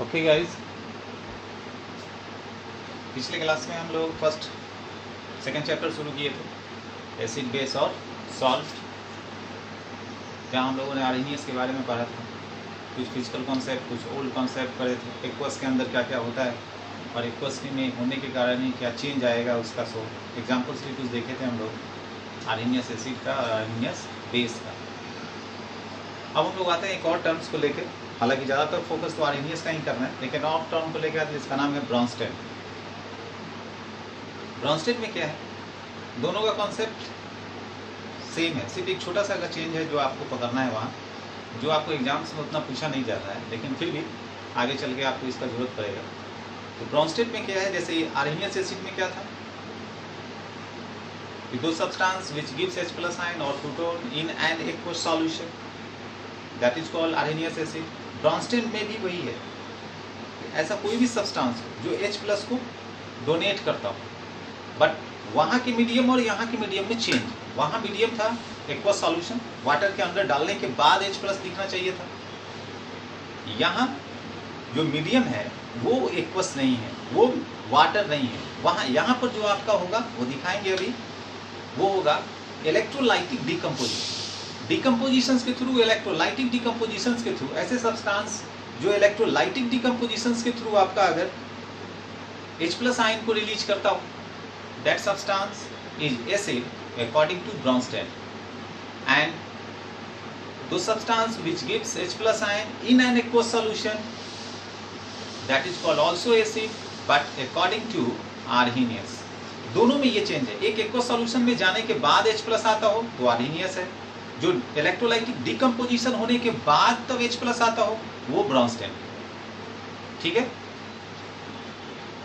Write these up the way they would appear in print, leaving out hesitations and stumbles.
Okay guys, पिछले class में हम लोग फर्स्ट सेकंड चैप्टर शुरू किए थे, एसिड बेस और सॉल्ट, जहाँ हम लोगों ने आर्हेनियस के बारे में पढ़ा था। कुछ फिजिकल कॉन्सेप्ट, कुछ ओल्ड कॉन्सेप्ट पढ़े थे, एक्वस के अंदर क्या क्या होता है और एक्वस में होने के कारण ही क्या चेंज आएगा उसका। सो एग्जाम्पल्स भी कुछ देखे थे हम लोग आर्हेनियस एसिड का और आर्हेनियस बेस का। अब हम लोग आते हैं एक और टर्म्स को लेकर, हालांकि ज़्यादातर फोकस तो आर्हेनियस का ही करना है, लेकिन और टर्म को लेकर आते इसका नाम है ब्रॉन्स्टेड। ब्रॉन्स्टेड में क्या है, दोनों का कॉन्सेप्ट सेम है, सिर्फ एक छोटा सा का चेंज है जो आपको पकड़ना है वहाँ, जो आपको एग्जाम्स में उतना पूछा नहीं जाता है, लेकिन फिर भी आगे चल के आपको इसका जरूरत पड़ेगा। तो ब्रॉन्स्टेड में क्या है, जैसे आर्हेनियस एसिड में क्या था, those substance which gives H plus ion or proton in an aqueous solution, that is called arrhenius acid। Brønsted में भी वही है, ऐसा कोई भी सब्सटेंस जो H प्लस को डोनेट करता हो, बट वहाँ के मीडियम और यहाँ के मीडियम में चेंज। वहाँ मीडियम था एक्वस सॉल्यूशन, वाटर के अंदर डालने के बाद H प्लस दिखना चाहिए था। यहाँ जो मीडियम है वो एक्वस नहीं है, वो वाटर नहीं है। वहाँ यहाँ पर जो आपका होगा वो दिखाएंगे अभी, वो होगा इलेक्ट्रोलाइटिक डिकम्पोजिशंस के थ्रू, इलेक्ट्रोलाइटिक डिकम्पोजिशंस के थ्रू, ऐसे सब्सटेंस जो इलेक्ट्रोलाइटिक डिकम्पोजिशंस के थ्रू आपका अगर H प्लस आयन को रिलीज करता हो, that substance is acid according to Bronsted. And दो substance which gives H plus ion in an aqueous solution, that is called also acid but according to Arrhenius. दोनों में ये change है, एक aqueous solution में जाने के बाद H प्लस आता हो तो आर्हेनियस है, जो इलेक्ट्रोलाइटिक डिकम्पोजिशन होने के बाद तब H प्लस आता हो वो ब्रॉन्स्टेड। ठीक है,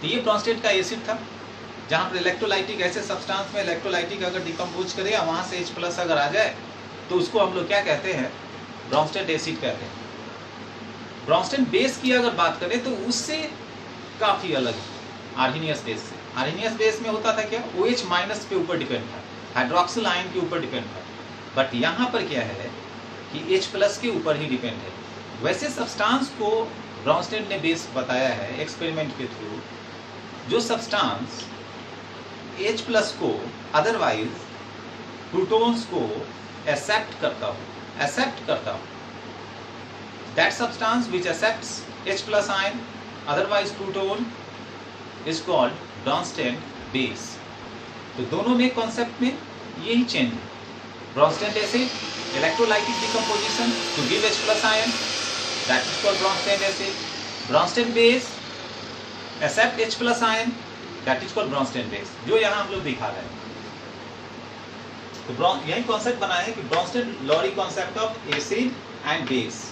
तो ये ब्रॉन्स्टेड का एसिड था, जहां पर इलेक्ट्रोलाइटिक ऐसे सब्सटेंस में इलेक्ट्रोलाइटिक अगर डिकम्पोज करे या वहां से H प्लस अगर आ जाए तो उसको हम लोग क्या कहते हैं, ब्रॉन्स्टेड एसिड कहते हैं। ब्रॉन्स्टेड बेस की अगर बात करें तो उससे काफी अलग है आर्हेनियस बेस से। आर्हेनियस बेस में होता था क्या, OH माइनस पे ऊपर डिपेंड था, हाइड्रोक्सिल आयन के ऊपर डिपेंड था, बट यहाँ पर क्या है कि H प्लस के ऊपर ही डिपेंड है। वैसे सब्सटेंस को ब्रॉन्स्टेड ने बेस बताया है एक्सपेरिमेंट के थ्रू, जो सब्सटेंस H प्लस को अदरवाइज प्रोटॉन्स को एक्सेप्ट करता हो, that substance which accepts H plus ion otherwise proton is called Bronsted base. तो दोनों में कॉन्सेप्ट में यही चेंज है। Bronsted acid electrolytic decomposition to give H plus ion, that is called Bronsted acid. Bronsted base accept H plus ion, that is called Bronsted base, जो यहाँ हम लोग दिखा रहे हैं। तो यही कॉन्सेप्ट बना है कि Bronsted Lowry concept of acid and base.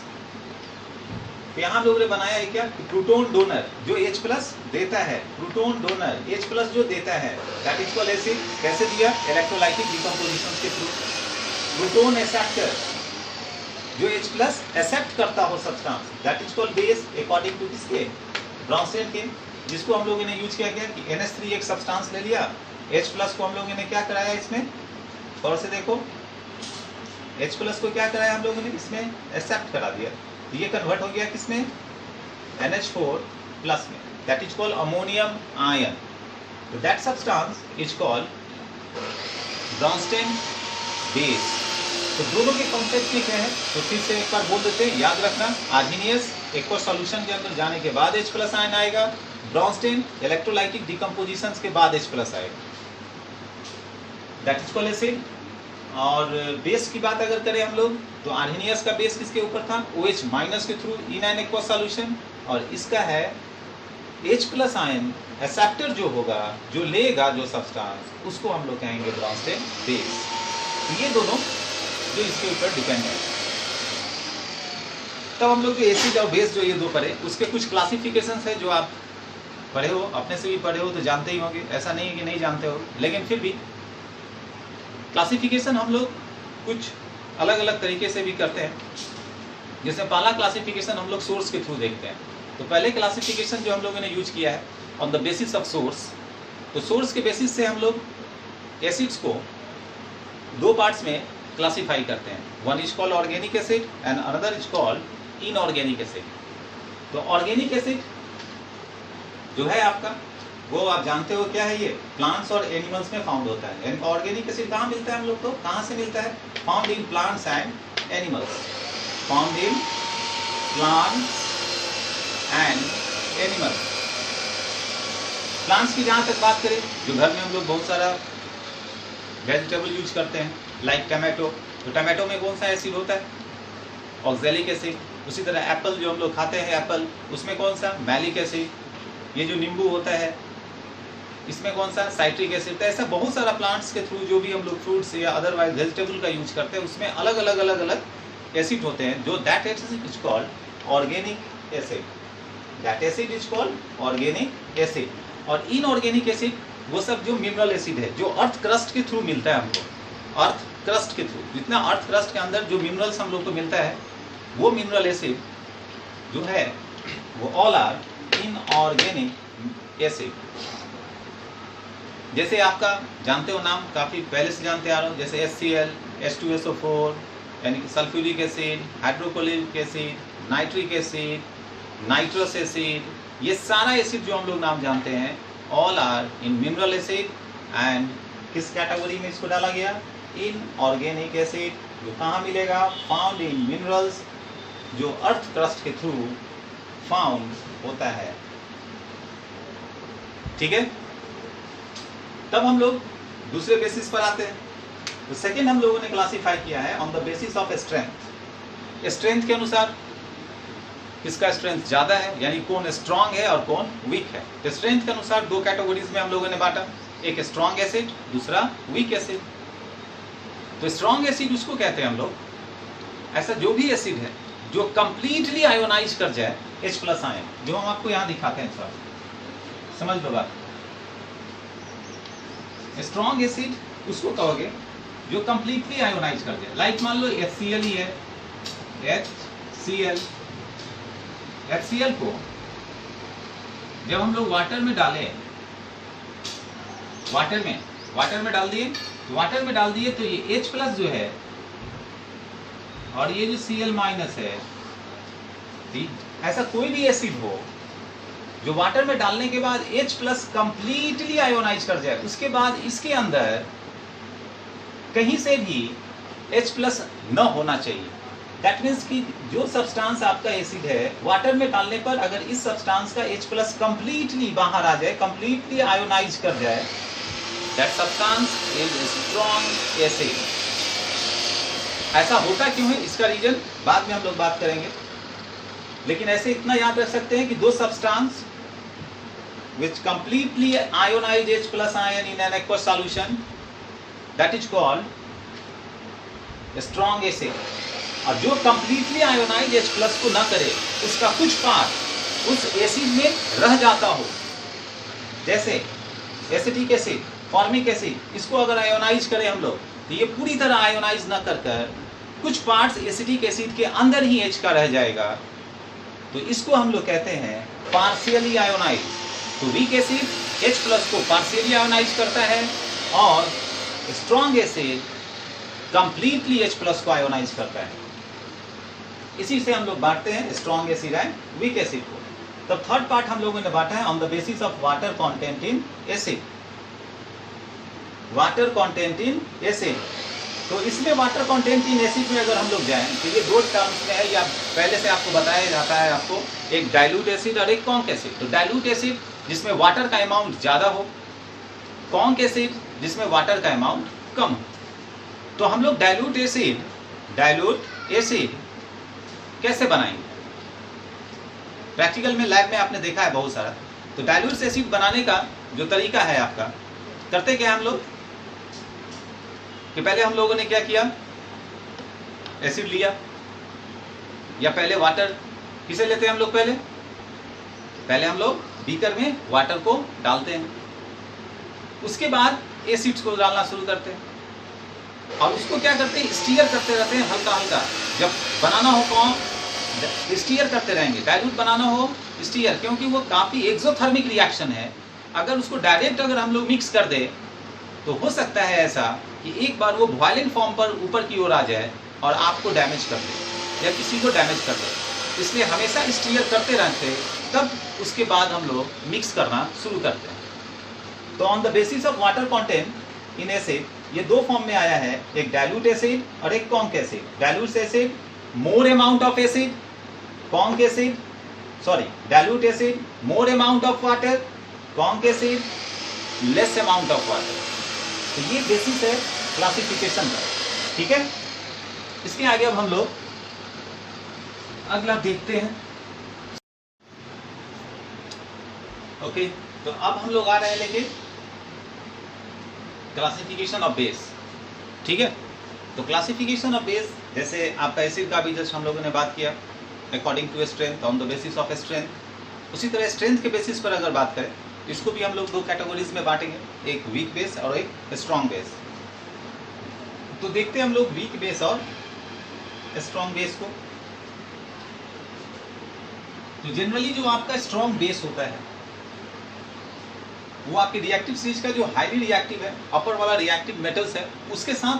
तो यहाँ हम लोगों ने बनाया है क्या, प्रोटॉन डोनर जो H प्लस देता है, प्रोटॉन डोनर H प्लस जो देता है, दैट इज कॉल्ड एसिड। कैसे दिया, इलेक्ट्रोलाइटिक डिकम्पोजिशन के थ्रू। प्रोटॉन एक्सेप्टर जो H प्लस एक्सेप्ट करता हो substance, that is called base according to किसके, ब्रॉन्स्टेड के, जिसको हम लोगों ने यूज किया गया कि NH3 एक सब्सटेंस ले लिया, H प्लस को हम लोगों ने क्या कराया इसमें, और से देखो H प्लस को क्या कराया हम लोगों ने इसमें, एक्सेप्ट करा दिया, ये कन्वर्ट हो गया किसमें, NH4 प्लस में, that is called ammonium ion. तो that substance is called Bronsted base. तो दोनों के कॉन्सेप्ट में क्या है, तो फिर से एक बार बोल देते हैं, याद रखना, आर्हेनियस एक्वस सॉल्यूशन के अंदर जाने के बाद H प्लस आयन आएगा, ब्रॉन्स्टेड इलेक्ट्रोलाइटिक डिकम्पोजिशन के बाद H प्लस आएगा, दैट इज कॉल्ड एसिड। और बेस की बात अगर करें हम लोग, तो आर्हेनियस का बेस किसके ऊपर था, OH माइनस के through in an aqueous solution, और इसका है H प्लस आयन एक्सेप्टर जो होगा, जो लेगा जो सब्सटेंस, उसको हम लोग कहेंगे ब्रॉन्स्टेड बेस। तो ये दोनों जो इसके ऊपर डिपेंड है। तब हम लोग जो एसिड और बेस जो ये दो पढ़े, उसके कुछ क्लासिफिकेशंस है जो आप पढ़े हो, अपने से भी पढ़े हो तो जानते ही होंगे, ऐसा नहीं है कि नहीं जानते हो, लेकिन फिर भी क्लासिफिकेशन हम लोग कुछ अलग अलग तरीके से भी करते हैं। जैसे पहला क्लासिफिकेशन हम लोग सोर्स के थ्रू देखते हैं। तो पहले क्लासिफिकेशन जो हम लोगों ने यूज किया है on the basis of source, तो सोर्स के बेसिस से हम लोग एसिड्स को दो पार्ट्स में क्लासिफाई करते हैं। One is called organic acid and another is called inorganic acid. तो ऑर्गेनिक एसिड जो है आपका, वो आप जानते हो क्या है, ये प्लांट्स और एनिमल्स में फाउंड होता है। यानी ऑर्गेनिक एसिड कहाँ मिलता है हम लोग को, कहाँ से मिलता है, found in plants and animals, found in plants and animals. Plants की जहाँ तक बात करें, जो घर में हम लोग बहुत सारा वेजिटेबल यूज करते हैं, लाइक टमाटो, तो टमाटो में कौन सा एसिड होता है, ऑक्जेलिक एसिड। उसी तरह एप्पल जो हम लोग खाते हैं एप्पल, उसमें कौन सा, मैलिक एसिड। ये जो नींबू होता है, इसमें कौन सा, साइट्रिक एसिड। तो ऐसा बहुत सारा प्लांट्स के थ्रू जो भी हम लोग फ्रूट्स या अदरवाइज वेजिटेबल का यूज करते हैं, उसमें अलग अलग एसिड होते हैं, जो that acid is called organic acid, that acid is called organic acid. और इनऑर्गेनिक एसिड वो सब जो मिनरल एसिड है, जो अर्थ क्रस्ट के थ्रू मिलता है हमको, अर्थ क्रस्ट के थ्रू, जितना अर्थ क्रस्ट के अंदर जो मिनरल्स हम लोग को मिलता है, वो मिनरल एसिड जो है वो ऑल आर इनऑर्गेनिक एसिड। जैसे आपका जानते हो नाम, काफ़ी पहले से जानते आ रहे हो, जैसे HCl, H2SO4, यानी कि sulphuric acid, hydrochloric acid, nitric acid, nitrous acid, ये सारा एसिड जो हम लोग नाम जानते हैं, all are in mineral acid and किस कैटेगरी में इसको डाला गया, इनऑर्गेनिक एसिड, जो कहाँ मिलेगा, फाउंड इन मिनरल्स, जो अर्थ क्रस्ट के थ्रू फाउंड होता है। ठीक है, तब हम लोग दूसरे बेसिस पर आते हैं। तो सेकेंड हम लोगों ने क्लासीफाई किया है on the basis of strength. Strength के अनुसार किसका स्ट्रेंथ ज़्यादा है, यानी कौन स्ट्रांग है और कौन वीक है। तो स्ट्रेंथ के अनुसार दो कैटेगरीज में हम लोगों ने बांटा, एक स्ट्रांग एसिड, दूसरा वीक एसिड। तो स्ट्रांग एसिड उसको कहते हैं हम लोग, ऐसा जो भी एसिड है जो कंप्लीटली आयोनाइज कर जाए, H+ आयन, जो हम आपको यहाँ दिखाते हैं, थोड़ा समझ लो बात। स्ट्रांग एसिड उसको कहोगे जो कंप्लीटली आयोनाइज कर जाए, लाइक मान लो HCl ही है, HCl को जब हम लोग वाटर में डालें, वाटर में डाल दिए, वाटर में डाल दिए तो ये H+ जो है और ये जो Cl- है, ठीक, ऐसा कोई भी एसिड हो जो वाटर में डालने के बाद H+ कंप्लीटली आयोनाइज कर जाए, उसके बाद इसके अंदर कहीं से भी H+ न होना चाहिए। दैट मीन्स कि जो सब्सटेंस आपका एसिड है, वाटर में डालने पर अगर इस सब्सटेंस का H+ कंप्लीटली बाहर आ जाए, कंप्लीटली आयोनाइज कर जाए, that substance is strong acid. ऐसा होता क्यों है, इसका रीजन बाद में हम लोग बात करेंगे, लेकिन ऐसे इतना याद रख सकते हैं कि दो substance which completely ionize H+ ion in an aqueous solution, that is called strong acid। और जो completely ionize H+ को ना करे, उसका कुछ पार्ट उस एसिड में रह जाता हो, जैसे एसिटिक एसिड, फॉर्मिक एसिड, इसको अगर आयोनाइज करें हम लोग, तो ये पूरी तरह आयोनाइज ना कर कुछ पार्ट्स एसिटिक एसिड के अंदर ही H का रह जाएगा, तो इसको हम लोग कहते हैं पार्शियली आयोनाइज। तो वीक एसिड H+ को पार्शियली आयोनाइज करता है और स्ट्रॉन्ग एसिड कंप्लीटली H+ को आयोनाइज करता है। इसी से हम लोग बांटते हैं strong acid and weak acid को। तब थर्ड पार्ट हम लोगों ने बांटा है on the basis of water content in acid, water content in acid. तो इसमें वाटर कंटेंट इन एसिड में अगर हम लोग जाएं, तो ये दो टर्म्स में है, या पहले से आपको बताया जाता है आपको, एक डाइल्यूट एसिड और एक कॉन्क एसिड। तो डाइल्यूट एसिड जिसमें वाटर का अमाउंट ज़्यादा हो, कॉन्क एसिड जिसमें वाटर का अमाउंट कम हो। तो हम लोग डाइल्यूट एसिड कैसे बनाएंगे, प्रैक्टिकल में लैब में आपने देखा है बहुत सारा। तो डाइल्यूट एसिड बनाने का जो तरीका है आपका, करते क्या हम लोग कि पहले हम लोगों ने क्या किया, एसिड लिया, या पहले वाटर किसे लेते हैं हम लोग, पहले हम लोग बीकर में वाटर को डालते हैं, उसके बाद एसिड्स को डालना शुरू करते हैं, और उसको क्या करते हैं, स्टीयर करते रहते हैं हल्का हल्का। जब बनाना हो कौन, स्टीयर करते रहेंगे, डाइल्यूट बनाना हो स्टीयर, क्योंकि वो काफ़ी एक्सोथर्मिक रिएक्शन है। अगर उसको डायरेक्ट अगर हम लोग मिक्स कर दे तो हो सकता है ऐसा कि एक बार वो बॉइलिंग फॉर्म पर ऊपर की ओर आ जाए और आपको डैमेज कर दे या किसी को डैमेज कर दे। इसलिए हमेशा स्टीयर करते रहते हैं, तब उसके बाद हम लोग मिक्स करना शुरू करते हैं। तो on the basis of water content in acid, ये दो फॉर्म में आया है, एक डाइल्यूट एसिड और एक conc acid. Dilute acid more amount of acid, conc acid dilute acid more amount of water, conc acid less amount of water. तो ये बेसिस है क्लासिफिकेशन का, ठीक है। इसके आगे अब हम लोग अगला देखते हैं। ओके, तो अब हम लोग आ रहे हैं लेके क्लासिफिकेशन ऑफ बेस, ठीक है। तो क्लासिफिकेशन ऑफ बेस, जैसे आपका एसिड का भी जस्ट हम लोगों ने बात किया according to strength, on the basis of strength, उसी तरह स्ट्रेंथ के बेसिस पर अगर बात करें, इसको भी हम लोग दो कैटेगरीज में बांटेंगे, एक वीक बेस और एक स्ट्रॉन्ग बेस। तो देखते हैं हम लोग वीक बेस और स्ट्रॉन्ग बेस को। तो जनरली जो आपका स्ट्रॉन्ग बेस होता है वो आपकी रिएक्टिव सीरीज का जो हाईली रिएक्टिव है, अपर वाला रिएक्टिव मेटल्स है, उसके साथ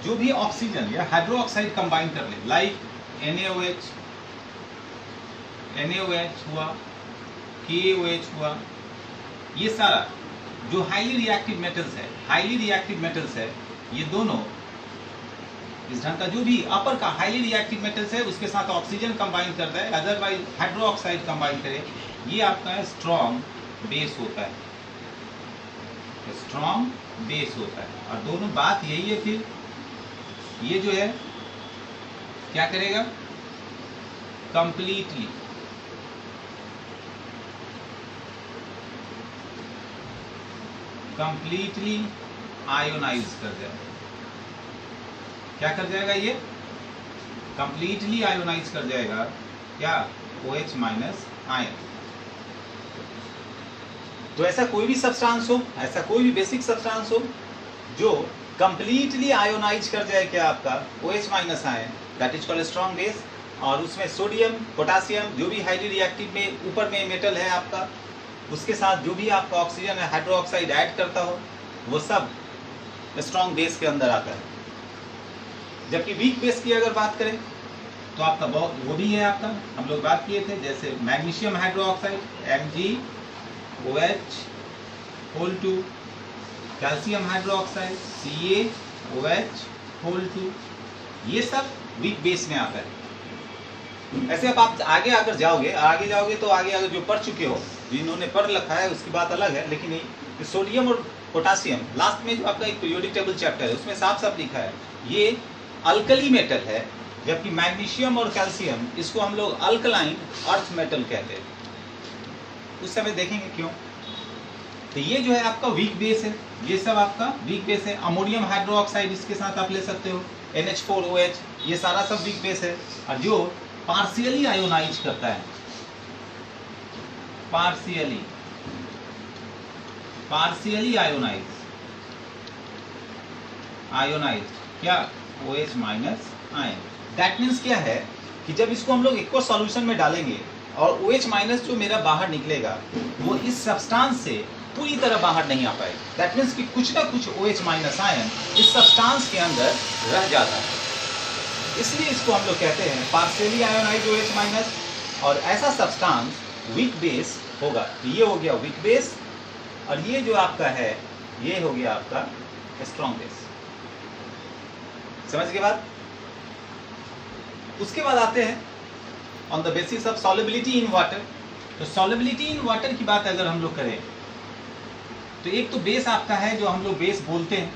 जो भी ऑक्सीजन या हाइड्रोक्साइड कंबाइन कर ले, लाइक NaOH हुआ, KOH हुआ, ये सारा जो हाईली रिएक्टिव मेटल्स है, ये दोनों इस ढंग का जो भी अपर का हाईली रिएक्टिव मेटल्स है उसके साथ ऑक्सीजन कंबाइन करता है, अदरवाइज हाइड्रोक्साइड कंबाइन करे, ये आपका स्ट्रॉन्ग बेस होता है, स्ट्रॉन्ग बेस होता है। और दोनों बात यही है, फिर ये जो है क्या करेगा, कंप्लीटली आयोनाइज कर जाएगा। क्या कर जाएगा, ये कंप्लीटली आयोनाइज कर जाएगा, क्या, OH माइनस आयन। तो ऐसा कोई भी सब्सटेंस हो, ऐसा कोई भी बेसिक सब्सटेंस हो जो कंप्लीटली आयोनाइज कर जाए, क्या आपका OH minus ion, that is called strong base. और उसमें सोडियम, पोटासियम, जो भी हाईली रिएक्टिव में ऊपर में मेटल है आपका, उसके साथ जो भी आपका ऑक्सीजन है, हाइड्रोक्साइड ऐड करता हो, वो सब स्ट्रॉन्ग बेस के अंदर आता है। जबकि वीक बेस की अगर बात करें तो आपका वो भी है, आपका हम लोग बात किए थे, जैसे magnesium hydroxide MgOH(2), calcium hydroxide CaOH(2), ये सब वीक बेस में आता है। ऐसे अब आप आगे अगर जाओगे तो आगे अगर जो पढ़ चुके हो, जिन्होंने पढ़ रखा है उसकी बात अलग है, लेकिन ये सोडियम और पोटासियम लास्ट में जो आपका एक पीरियोडिक टेबल चैप्टर है उसमें साफ साफ लिखा है ये अल्कली मेटल है, जबकि मैग्नीशियम और कैल्शियम इसको हम लोग अल्कलाइन अर्थ मेटल कहते हैं। उस समय देखेंगे क्यों। तो ये जो है आपका वीक बेस है, ये सब आपका वीक बेस है। अमोनियम हाइड्रोक्साइड इसके साथ आप ले सकते हो, NH4OH, ये सारा सब वीक बेस है। और जो पार्शियली आयोनाइज करता है, पार्शियली आयोनाइज क्या, OH minus ion. That means क्या है कि जब इसको हम लोग एक्वा सॉल्यूशन में डालेंगे और OH माइनस जो मेरा बाहर निकलेगा वो इस सब्सटेंस से पूरी तरह बाहर नहीं आ पाएगा। दैट मीन्स कि कुछ ना कुछ OH माइनस आयन इस सब्सटेंस के अंदर रह जाता है, इसलिए इसको हम लोग कहते हैं पार्शियली आयोनाइज OH माइनस। और ऐसा सब्सटेंस वीक बेस होगा। तो ये हो गया वीक बेस, और ये जो आपका है ये हो गया आपका स्ट्रॉन्ग बेस। समझ के बाद उसके बाद आते हैं on the basis of solubility in water. तो सॉल्युबिलिटी इन वाटर की बात अगर हम लोग करें तो एक तो बेस आपका है जो हम लोग बेस बोलते हैं,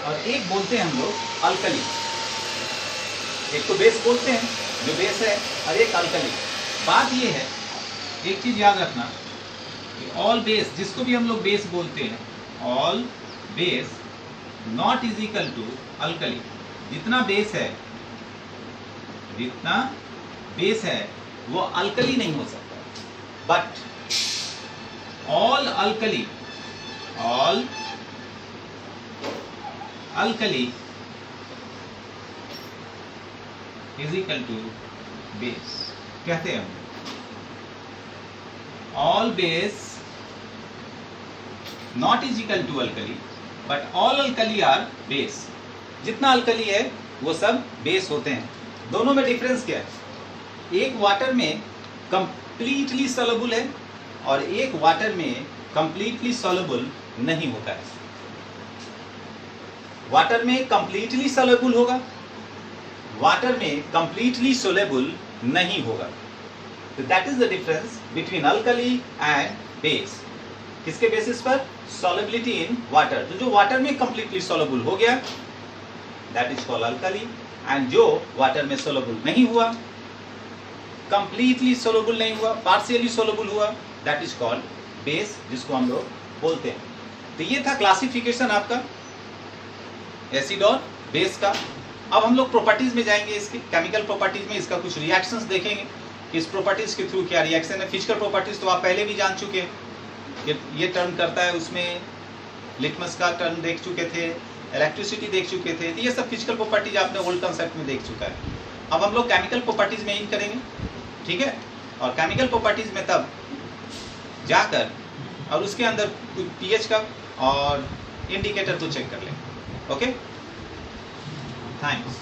और एक बोलते हैं हम लोग अल्कली। एक तो बेस बोलते हैं जो बेस है, और एक अल्कली। बात ये है, एक चीज याद रखना कि ऑल बेस, जिसको भी हम लोग बेस बोलते हैं, all base not is equal to alkali. जितना बेस है वो अल्कली नहीं हो सकता, but all alkali is equal to base कहते हैं हम। All base not is equal to alkali, but all alkali are base. जितना अल्कली है वो सब बेस होते हैं। दोनों में डिफरेंस क्या है? एक वाटर में कंप्लीटली सॉल्युबल है और एक वाटर में कंप्लीटली सॉल्युबल नहीं होता है। वाटर में कंप्लीटली सॉल्युबल होगा, वाटर में कंप्लीटली सोलेबल नहीं होगा। तो that is the difference between alkali and base. किसके बेसिस पर? Solubility in water. तो जो वाटर में कंप्लीटली सोलेबल हो गया that is called alkali, and जो वाटर में सोलेबल नहीं हुआ, कंप्लीटली सोलेबल नहीं हुआ, पार्शियली सोलेबल हुआ, दैट इज कॉल्ड बेस, जिसको हम लोग बोलते हैं। तो ये था क्लासिफिकेशन आपका एसिड और बेस का। अब हम लोग प्रॉपर्टीज में जाएंगे, इसकी केमिकल प्रॉपर्टीज में इसका कुछ रिएक्शंस देखेंगे कि इस प्रॉपर्टीज के थ्रू क्या रिएक्शन है। फिजिकल प्रॉपर्टीज तो आप पहले भी जान चुके हैं कि ये टर्म करता है, उसमें लिटमस का टर्म देख चुके थे, इलेक्ट्रिसिटी देख चुके थे, तो ये सब फिजिकल प्रॉपर्टीज आपने ओल्ड कंसेप्ट में देख चुका है। अब हम लोग केमिकल प्रॉपर्टीज में इन करेंगे, ठीक है। और केमिकल प्रॉपर्टीज में तब जाकर और उसके अंदर कुछ पीएच का और इंडिकेटर को चेक कर लें। Okay, thanks.